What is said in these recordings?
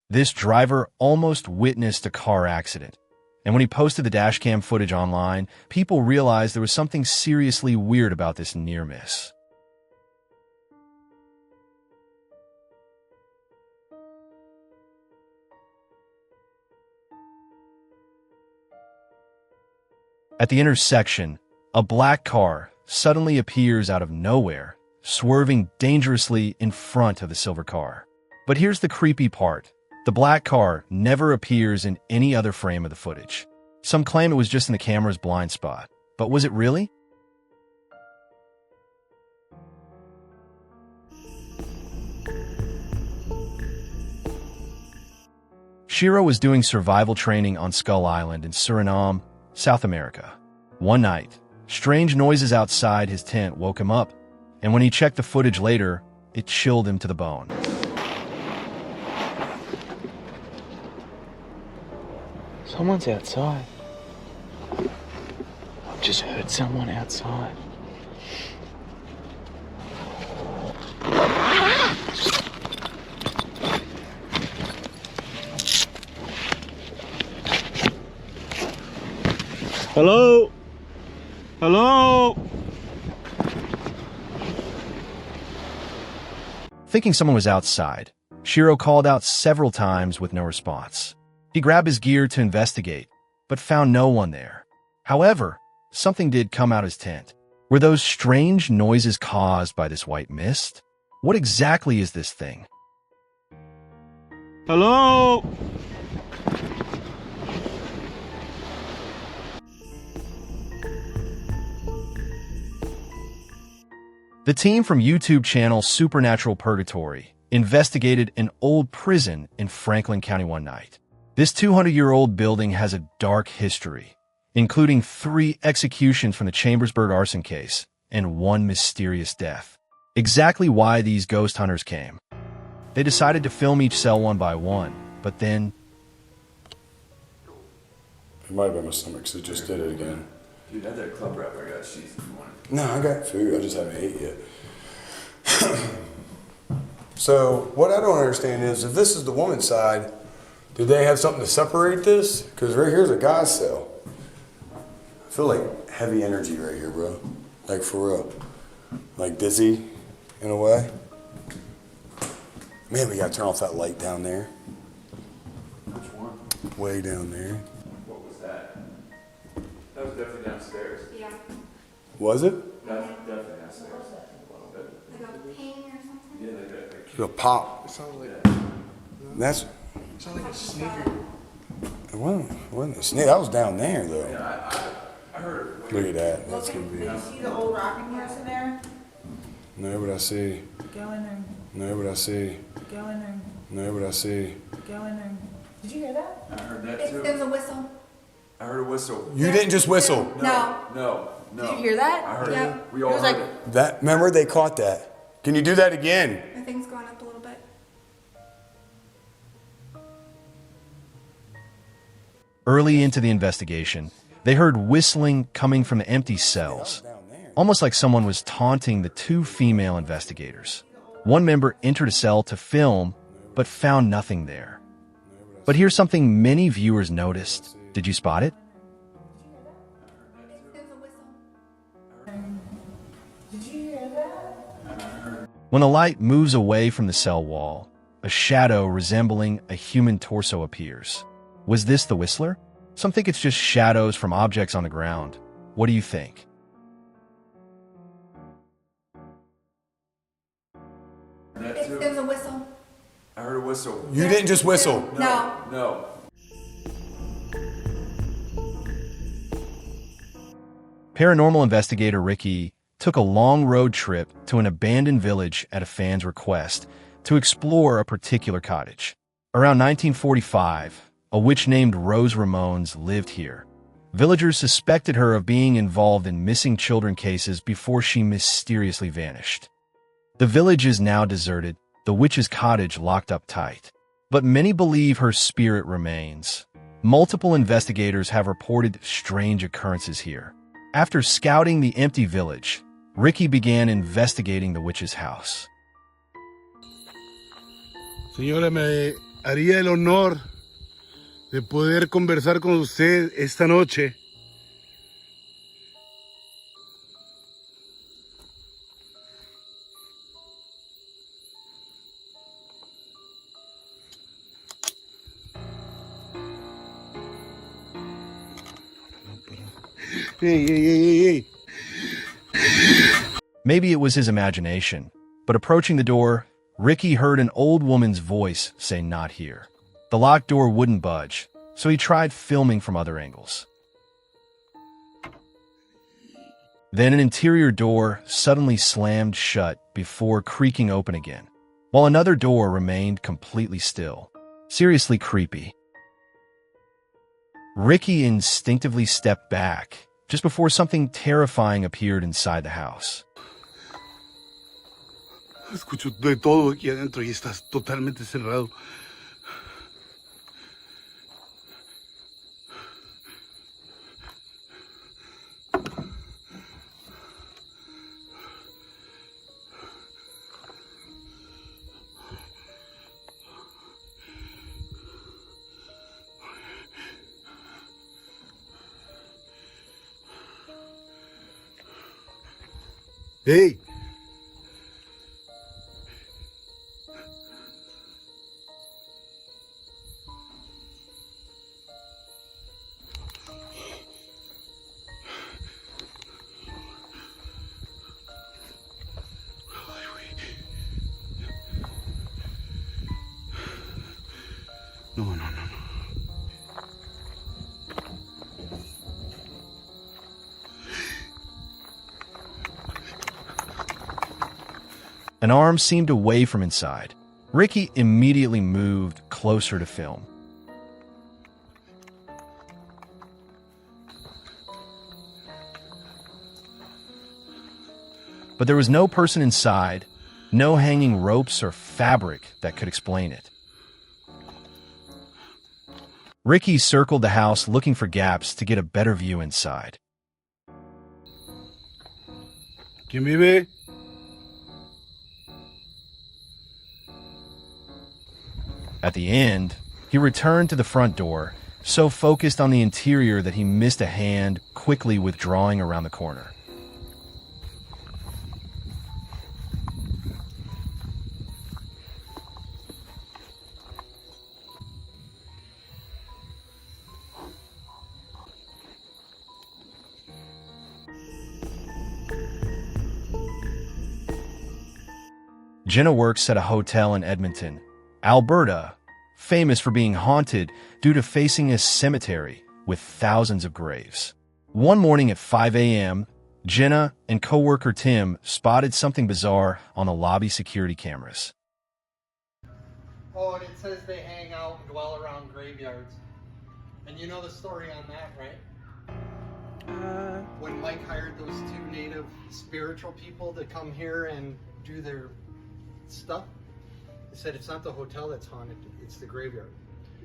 This driver almost witnessed a car accident, and when he posted the dashcam footage online, people realized there was something seriously weird about this near miss. At the intersection, a black car suddenly appears out of nowhere, swerving dangerously in front of the silver car. But here's the creepy part. The black car never appears in any other frame of the footage. Some claim it was just in the camera's blind spot. But was it really? Shiro was doing survival training on Skull Island in Suriname, South America. One night, strange noises outside his tent woke him up, and when he checked the footage later, it chilled him to the bone. Someone's outside. I've just heard someone outside. Hello? Hello? Thinking someone was outside, Shiro called out several times with no response. He grabbed his gear to investigate, but found no one there. However, something did come out of his tent. Were those strange noises caused by this white mist? What exactly is this thing? Hello? The team from YouTube channel Supernatural Purgatory investigated an old prison in Franklin County one night. This 200-year-old building has a dark history, including 3 executions from the Chambersburg arson case and 1 mysterious death. Exactly why these ghost hunters came. They decided to film each cell one by one, but then... It might have been my stomach, because it just did it again. Dude, that there club wrap I got cheese if you want. No, I got food. I just haven't ate yet. So, what I don't understand is, if this is the woman's side, did they have something to separate this? Because right here's a guy's cell. I feel like heavy energy right here, bro. Like, for real. Like dizzy, in a way. Man, we gotta turn off that light down there. Which one? Way down there. What was that? That was definitely downstairs. Yeah. Was it? That's definitely downstairs. A little bit. Like a pain or something? Yeah, like A pop. It sounds like, That's... it sounds like a snake. It wasn't a snake. That was down there, though. I heard it. Look at that. That's gonna Did be... you see the old rocking horse in there? No, but I see. Go in there. No, but I see. Go in there. No, but I see. Go in there. Did you hear that? I heard that It too. was a whistle. I heard a whistle. You didn't just whistle. No. No. Did you hear that? I heard Yep. it. We all It was heard like- it. That, remember, they caught that. Can you do that again? My thing's going up a little bit. Early into the investigation, they heard whistling coming from the empty cells, almost like someone was taunting the 2 female investigators. One member entered a cell to film, but found nothing there. But here's something many viewers noticed. Did you spot it? It was a whistle. Did you hear that? When the light moves away from the cell wall, a shadow resembling a human torso appears. Was this the whistler? Some think it's just shadows from objects on the ground. What do you think? That It too. was a whistle. I heard a whistle. You didn't just whistle. No. No. Paranormal investigator Ricky took a long road trip to an abandoned village at a fan's request to explore a particular cottage. Around 1945, a witch named Rose Ramones lived here. Villagers suspected her of being involved in missing children cases before she mysteriously vanished. The village is now deserted, the witch's cottage locked up tight. But many believe her spirit remains. Multiple investigators have reported strange occurrences here. After scouting the empty village, Ricky began investigating the witch's house. Señora, me haría el honor de poder conversar con usted esta noche. Hey. Maybe it was his imagination, but approaching the door, Ricky heard an old woman's voice say not here. The locked door wouldn't budge, so he tried filming from other angles. Then an interior door suddenly slammed shut before creaking open again, while another door remained completely still. Seriously creepy. Ricky instinctively stepped back just before something terrifying appeared inside the house. Escucho de todo aquí adentro y estás totalmente cerrado. Hey. No. An arm seemed to wave from inside. Ricky immediately moved closer to film. But there was no person inside, no hanging ropes or fabric that could explain it. Ricky circled the house looking for gaps to get a better view inside. ¿Quién vive? At the end, he returned to the front door, so focused on the interior that he missed a hand quickly withdrawing around the corner. Jenna works at a hotel in Edmonton, Alberta, famous for being haunted due to facing a cemetery with thousands of graves. One morning at 5 a.m., Jenna and coworker Tim spotted something bizarre on the lobby security cameras. Oh, and it says they hang out and dwell around graveyards. And you know the story on that, right? When Mike hired those two native spiritual people to come here and do their stuff, they said it's not the hotel that's haunted, it's the graveyard.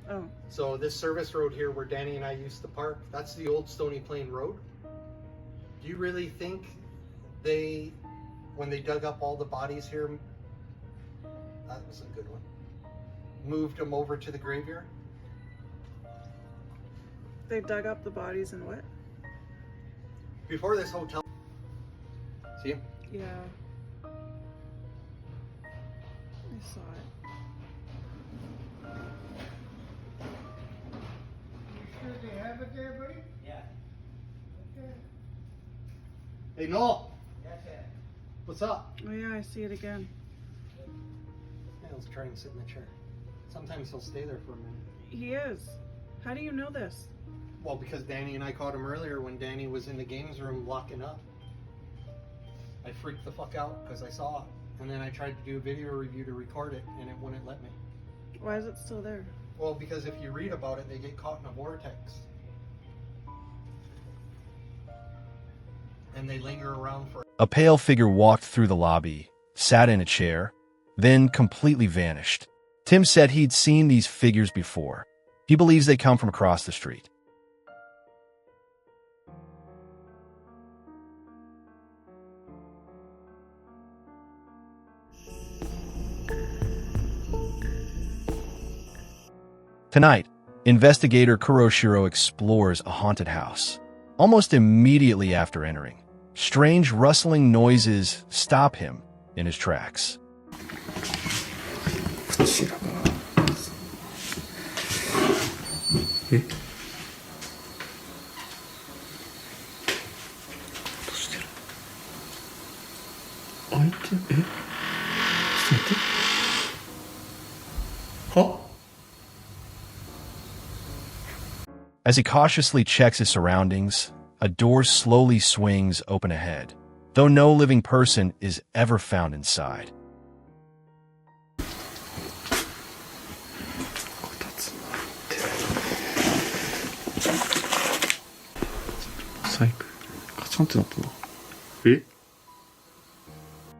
Oh. So this service road here where Danny and I used to park, that's the old Stony Plain Road. Do you really think when they dug up all the bodies here, that was a good one, moved them over to the graveyard? They dug up the bodies and what? Before this hotel. See? Yeah. I saw it. You sure they have it there, buddy? Yeah. Okay. Hey, Noel. Yes, sir. What's up? Oh yeah, I see it again. Yeah, let's try and sit in the chair. Sometimes he'll stay there for a minute. He is. How do you know this? Well, because Danny and I caught him earlier when Danny was in the games room locking up. I freaked the fuck out because I saw it. And then I tried to do a video review to record it and it wouldn't let me. Why is it still there? Well, because if you read about it, they get caught in a vortex. And they linger around for... A pale figure walked through the lobby, sat in a chair, then completely vanished. Tim said he'd seen these figures before. He believes they come from across the street. Tonight, investigator Kuroshiro explores a haunted house. Almost immediately after entering, strange rustling noises stop him in his tracks. As he cautiously checks his surroundings, a door slowly swings open ahead, though no living person is ever found inside.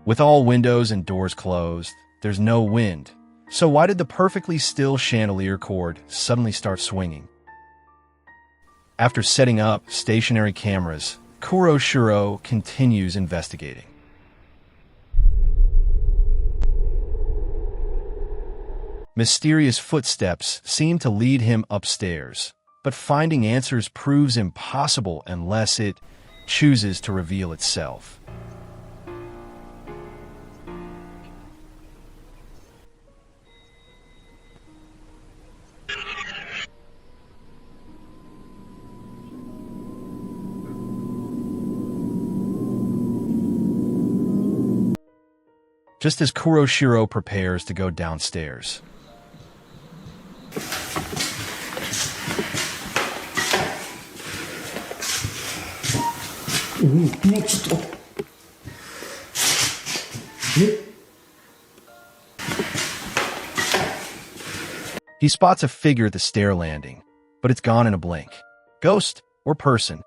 With all windows and doors closed, there's no wind. So why did the perfectly still chandelier cord suddenly start swinging? After setting up stationary cameras, Kuroshiro continues investigating. Mysterious footsteps seem to lead him upstairs, but finding answers proves impossible unless it chooses to reveal itself. Just as Kuroshiro prepares to go downstairs. He spots a figure at the stair landing, but it's gone in a blink. Ghost or person?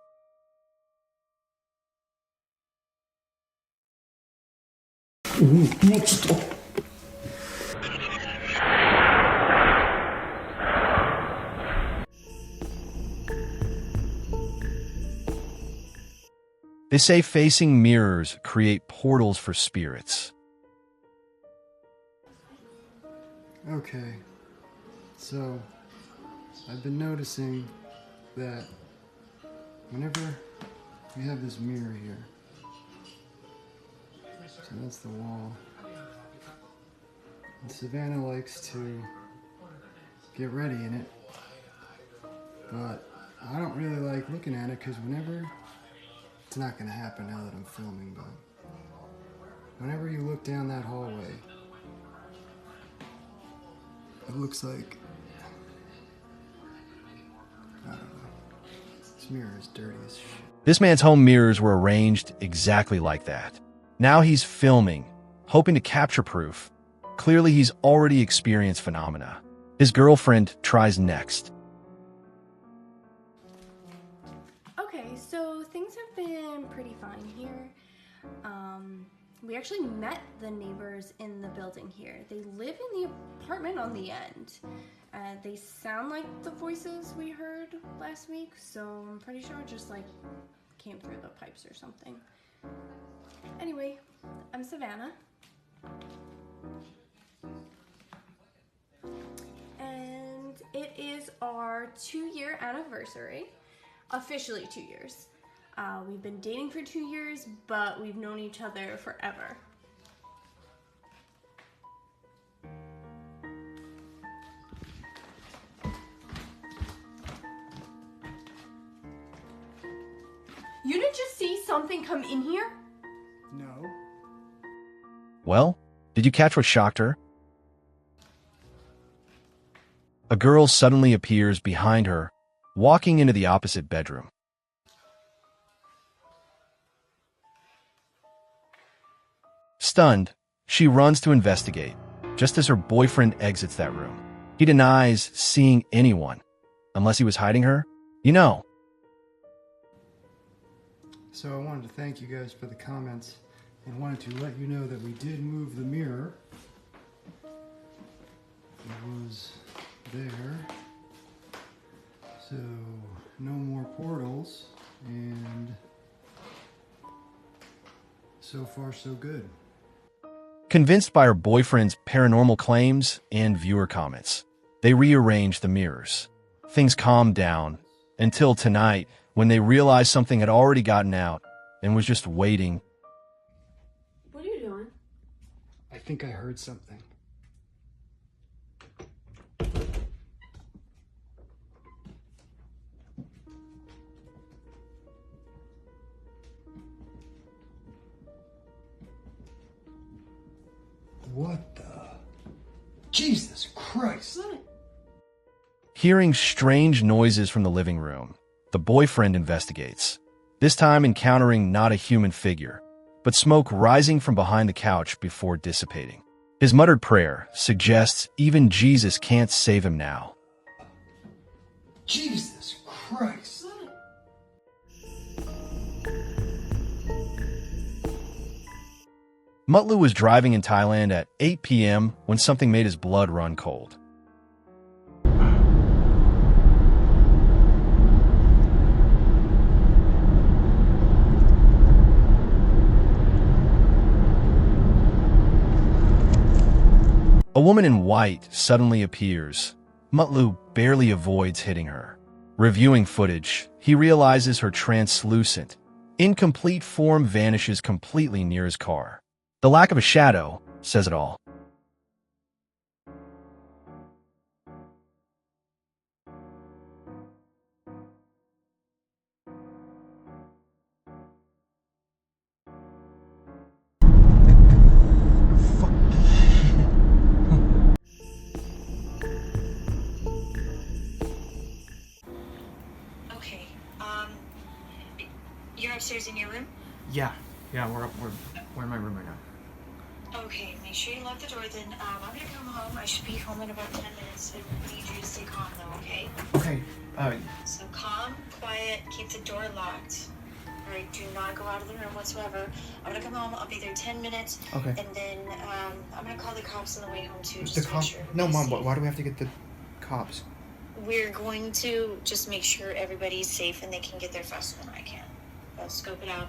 They say facing mirrors create portals for spirits. Okay, so I've been noticing that whenever we have this mirror here, so that's the wall, and Savannah likes to get ready in it, but I don't really like looking at it because it's not going to happen now that I'm filming, but whenever you look down that hallway, it looks like, I don't know, this mirror is dirty as shit. This man's home mirrors were arranged exactly like that. Now he's filming, hoping to capture proof. Clearly he's already experienced phenomena. His girlfriend tries next. Okay, so things have been pretty fine here. We actually met the neighbors in the building here. They live in the apartment on the end. They sound like the voices we heard last week, so I'm pretty sure it just like came through the pipes or something. Anyway, I'm Savannah. And it is our 2-year anniversary. Officially 2 years. We've been dating for 2 years, but we've known each other forever. You didn't just see something come in here? No. Well, did you catch what shocked her? A girl suddenly appears behind her, walking into the opposite bedroom. Stunned, she runs to investigate, just as her boyfriend exits that room. He denies seeing anyone, unless he was hiding her. You know. So I wanted to thank you guys for the comments and wanted to let you know that we did move the mirror. It was there. So no more portals, and so far so good. Convinced by her boyfriend's paranormal claims and viewer comments, They rearranged the mirrors. Things calmed down until tonight when they realized something had already gotten out and was just waiting. What are you doing? I think I heard something. What the? Jesus Christ! What? Hearing strange noises from the living room, the boyfriend investigates, this time encountering not a human figure, but smoke rising from behind the couch before dissipating. His muttered prayer suggests even Jesus can't save him now. Jesus Christ! Mutlu was driving in Thailand at 8 p.m. when something made his blood run cold. A woman in white suddenly appears. Mutlu barely avoids hitting her. Reviewing footage, he realizes her translucent, incomplete form vanishes completely near his car. The lack of a shadow says it all. Okay, you're upstairs in your room? Yeah, we're in my room right now. Okay, make sure you lock the door then. I'm gonna come home. I should be home in about 10 minutes. I need you to stay calm though, okay? Okay, So calm, quiet, keep the door locked. Alright, do not go out of the room whatsoever. I'm gonna come home, I'll be there 10 minutes. Okay. And then, I'm gonna call the cops on the way home too, just The to make cops? sure. No, Mom, everybody's why do we have to get the cops? safe. We're going to just make sure everybody's safe and they can get there faster than I can. I'll scope it out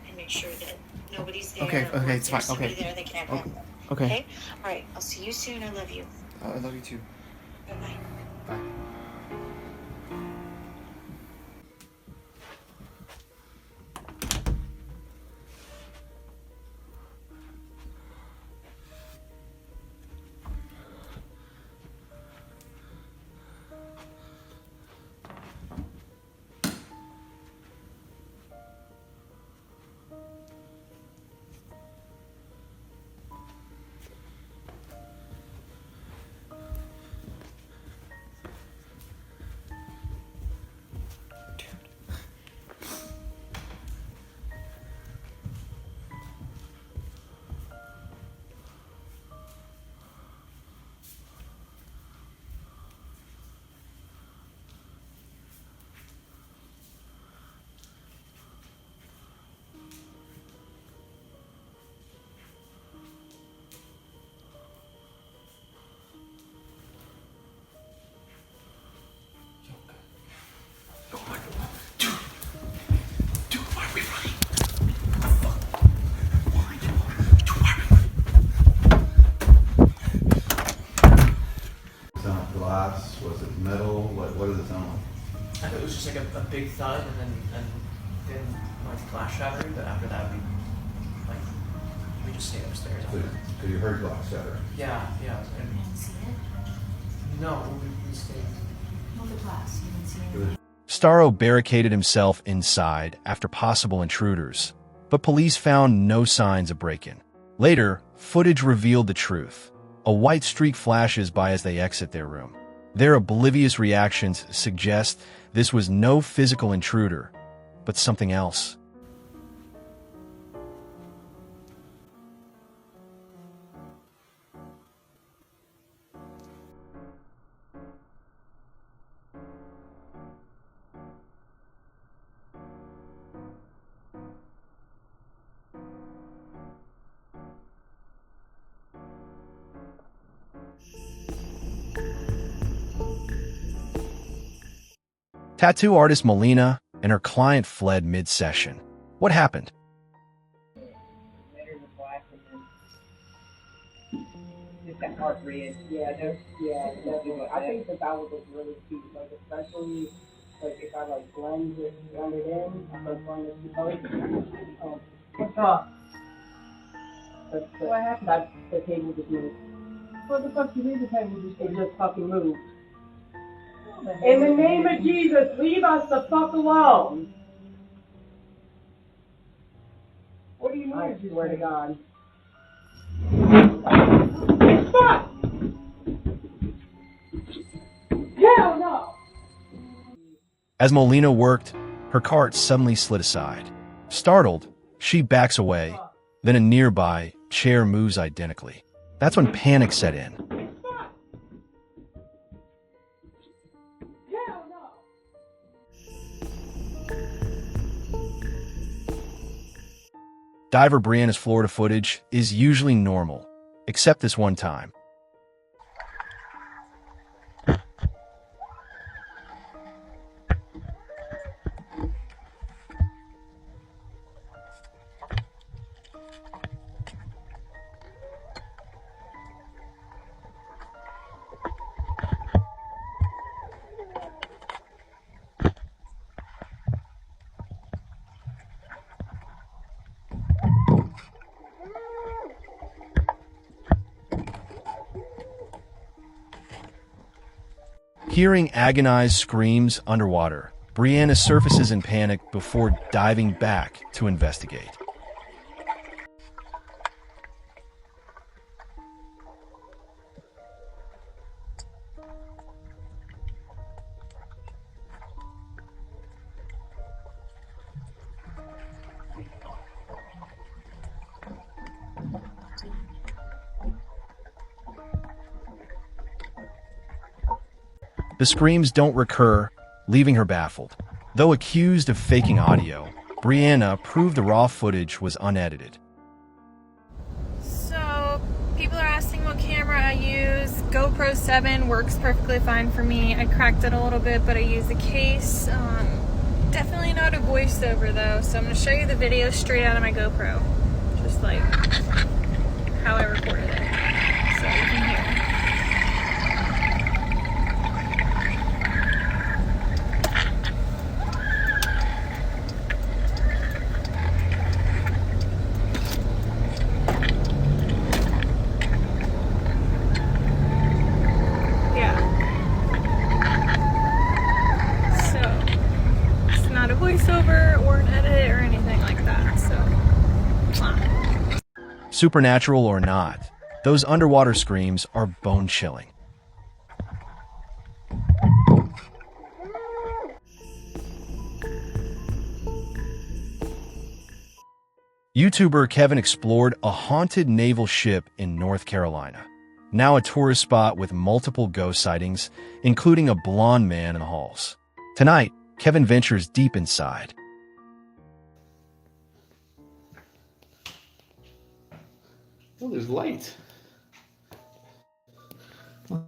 and make sure that nobody's there. Okay, or if it's there's fine, okay. somebody there, they can apprehend them. Okay. Okay? Alright, I'll see you soon. I love you. I love you too. Bye-bye. Bye. Glass? Was it metal? What does it sound like? I thought it was just like a big thud and then like glass shattering, but after that we just stayed upstairs. So you heard glass shattering? Yeah. You didn't see it? No, we stayed. Well, the glass. You didn't see it? Starro barricaded himself inside after possible intruders, but police found no signs of break-in. Later, footage revealed the truth. A white streak flashes by as they exit their room. Their oblivious reactions suggest this was no physical intruder, but something else. Tattoo artist Melina and her client fled mid-session. What happened? that heart rate. Yeah, definitely. I think that would look really cute, like especially like if I like blend it in, I like blend it two colors. What's up? What happened? That the table just moved. What the fuck do you mean the table just fucking moved? In the name of Jesus, leave us the fuck alone. What do you mean? I swear to God. Fuck! Hell no! As Molina worked, her cart suddenly slid aside. Startled, she backs away. Then a nearby chair moves identically. That's when panic set in. Hell no! Diver Brianna's Florida footage is usually normal, except this one time. Hearing agonized screams underwater, Brianna surfaces in panic before diving back to investigate. The screams don't recur, leaving her baffled. Though accused of faking audio, Brianna proved the raw footage was unedited. So, people are asking what camera I use. GoPro 7 works perfectly fine for me. I cracked it a little bit, but I use a case. Definitely not a voiceover though, so I'm going to show you the video straight out of my GoPro. Just like how I recorded it. So you can hear. Voiceover or an edit or anything like that, so Supernatural or not, those underwater screams are bone-chilling. YouTuber Kevin explored a haunted naval ship in North Carolina, now a tourist spot with multiple ghost sightings, including a blonde man in the halls. Tonight, Kevin ventures deep inside. Oh, there's light. I'll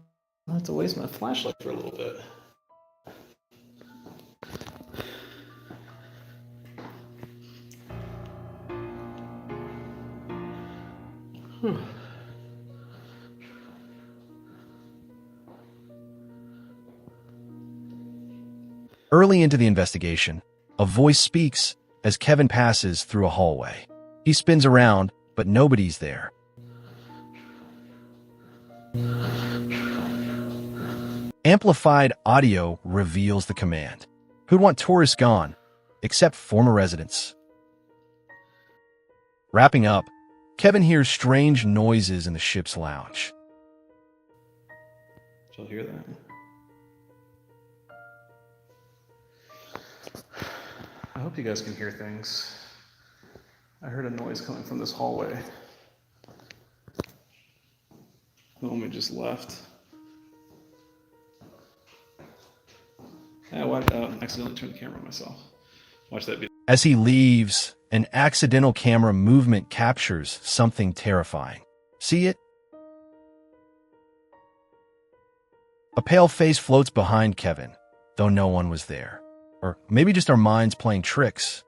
have to waste my flashlight for a little bit. Early into the investigation, a voice speaks as Kevin passes through a hallway. He spins around, but nobody's there. Amplified audio reveals the command. Who'd want tourists gone, except former residents? Wrapping up, Kevin hears strange noises in the ship's lounge. Did y'all hear that? I hope you guys can hear things. I heard a noise coming from this hallway. The woman just left. I accidentally turned the camera on myself. Watch that video. As he leaves, an accidental camera movement captures something terrifying. See it? A pale face floats behind Kevin, though no one was there. Or maybe just our minds playing tricks.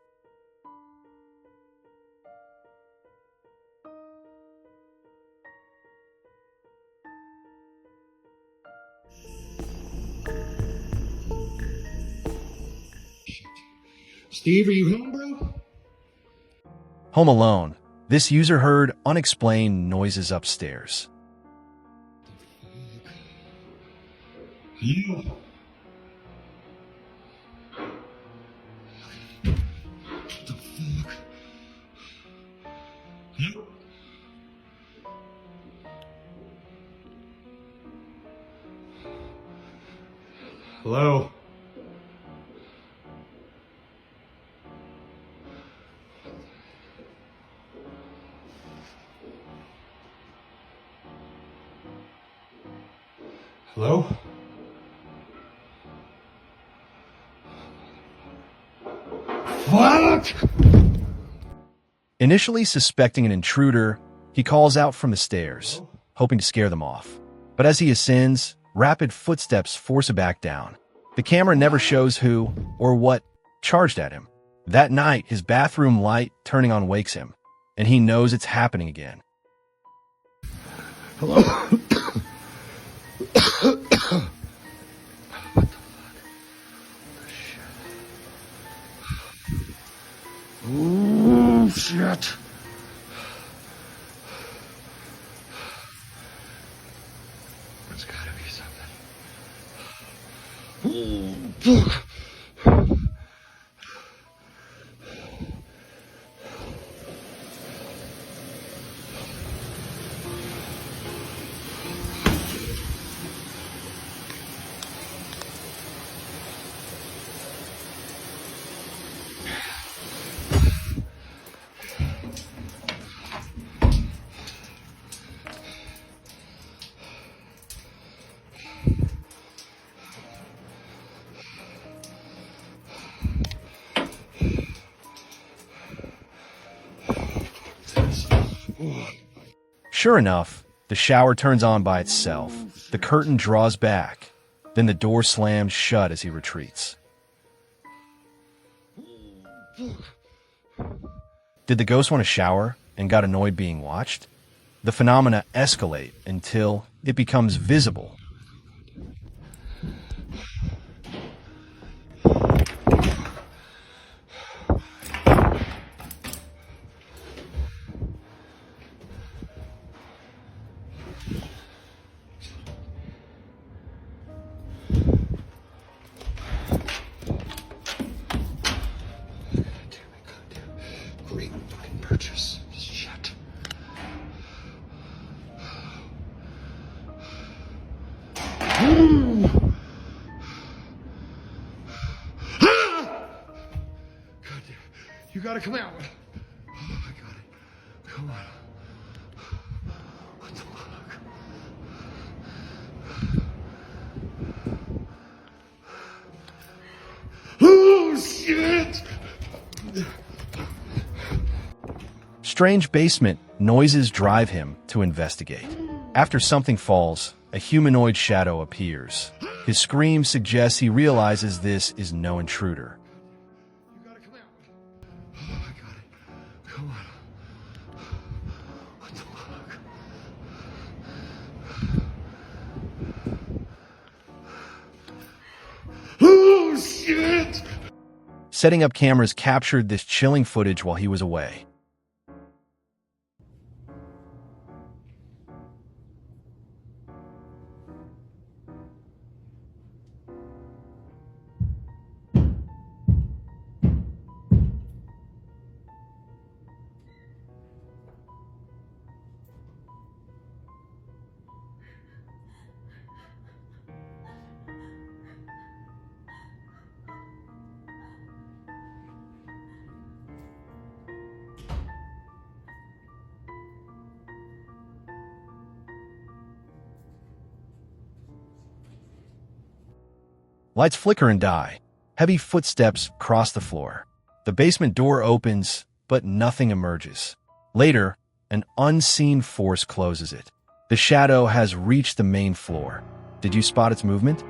Steve, are you home, bro? Home alone, this user heard unexplained noises upstairs. You. What the fuck? You. Hello? Hello? Fuck! Initially suspecting an intruder, he calls out from the stairs, hoping to scare them off. But as he ascends, rapid footsteps force him back down. The camera never shows who or what charged at him. That night, his bathroom light turning on wakes him, and he knows it's happening again. Hello? Oh, shit. There's gotta be something. Oh, fuck. Sure enough, the shower turns on by itself. The curtain draws back. Then the door slams shut as he retreats. Did the ghost want to shower and got annoyed being watched? The phenomena escalate until it becomes visible. Great fucking purchase. Shit. God damn. You gotta come out. Oh, I got it. Come on. What the fuck? Oh, shit! Strange basement noises drive him to investigate. After something falls, a humanoid shadow appears. His scream suggests he realizes this is no intruder. You gotta come out. Oh, I got it. Come on. What the fuck? Oh, shit! Setting up cameras captured this chilling footage while he was away. Lights flicker and die. Heavy footsteps cross the floor. The basement door opens, but nothing emerges. Later, an unseen force closes it. The shadow has reached the main floor. Did you spot its movement?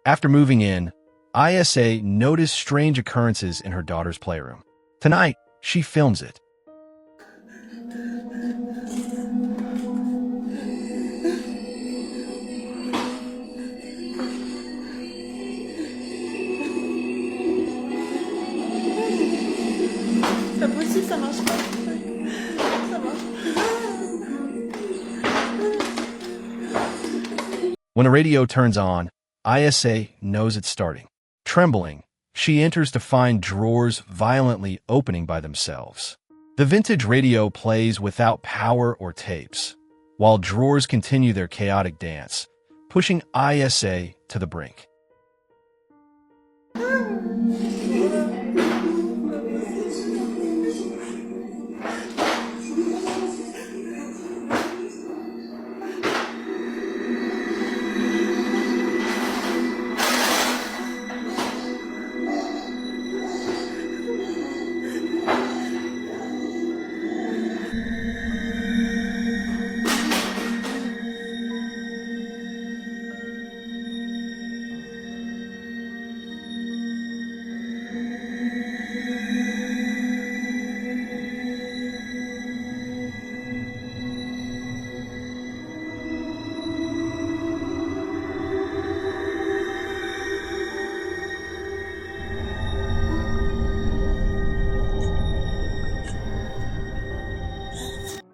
After moving in, ISA noticed strange occurrences in her daughter's playroom. Tonight, She films it. C'est pas possible, ça marche pas. Ça marche. When the radio turns on, ISA knows it's starting. Trembling, she enters to find drawers violently opening by themselves. The vintage radio plays without power or tapes, while drawers continue their chaotic dance, pushing ISA to the brink.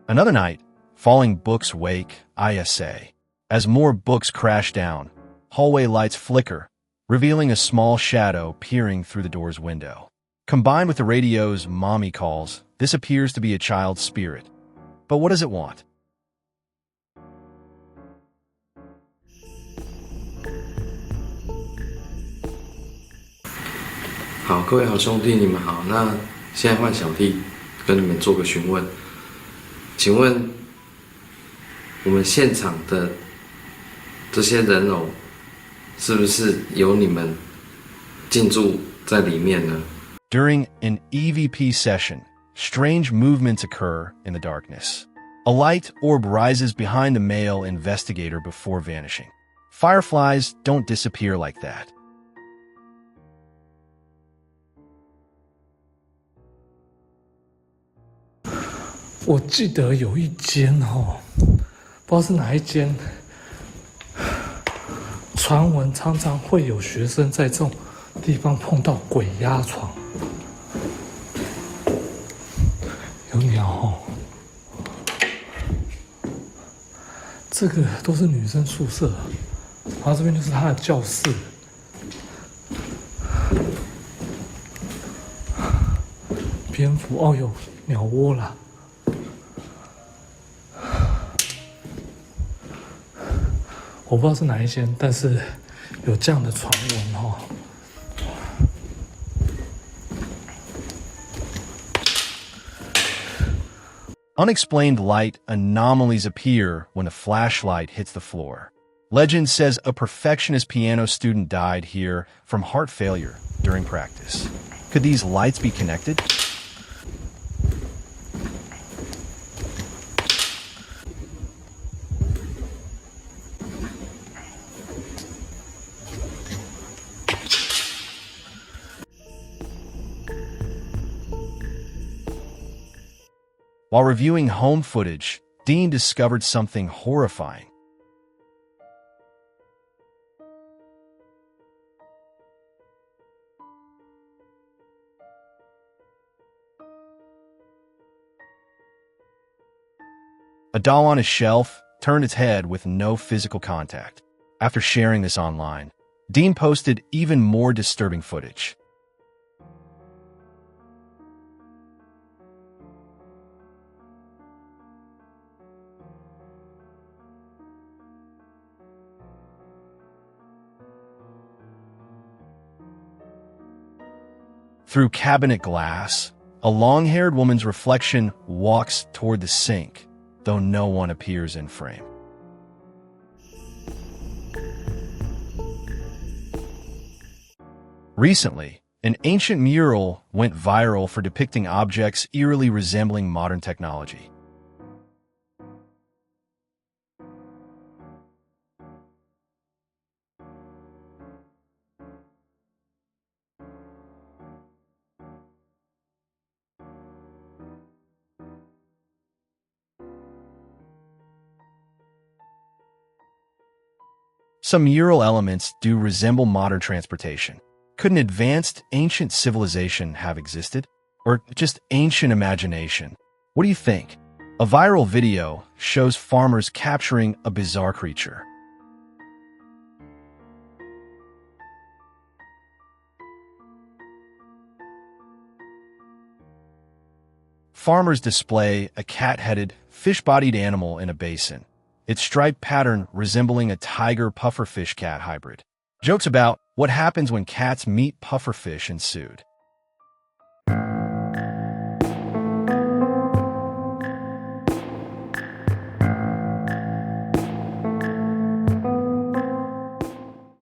Another night, falling books wake ISA. As more books crash down, hallway lights flicker, revealing a small shadow peering through the door's window. Combined with the radio's mommy calls, this appears to be a child's spirit. But what does it want? 好，各位好兄弟，你们好。那现在换小弟跟你们做个询问，请问我们现场的这些人偶是不是有你们进驻在里面呢？ During an EVP session, strange movements occur in the darkness. A light orb rises behind the male investigator before vanishing. Fireflies don't disappear like that. 我记得有一间不知道是哪一间，传闻常常会有学生在这种地方碰到鬼压床，有鸟这个都是女生宿舍，然后这边就是她的教室。蝙蝠有鸟窝啦。 我不知道是哪一间，但是有这样的传闻Unexplained light anomalies appear when a flashlight hits the floor. Legend says a perfectionist piano student died here from heart failure during practice. Could these lights be connected? While reviewing home footage, Dean discovered something horrifying. A doll on a shelf turned its head with no physical contact. After sharing this online, Dean posted even more disturbing footage. Through cabinet glass, a long-haired woman's reflection walks toward the sink, though no one appears in frame. Recently, an ancient mural went viral for depicting objects eerily resembling modern technology. Some mural elements do resemble modern transportation. Could an advanced, ancient civilization have existed? Or just ancient imagination? What do you think? A viral video shows farmers capturing a bizarre creature. Farmers display a cat-headed, fish-bodied animal in a basin, its striped pattern resembling a tiger-pufferfish cat hybrid. Jokes about what happens when cats meet pufferfish ensued.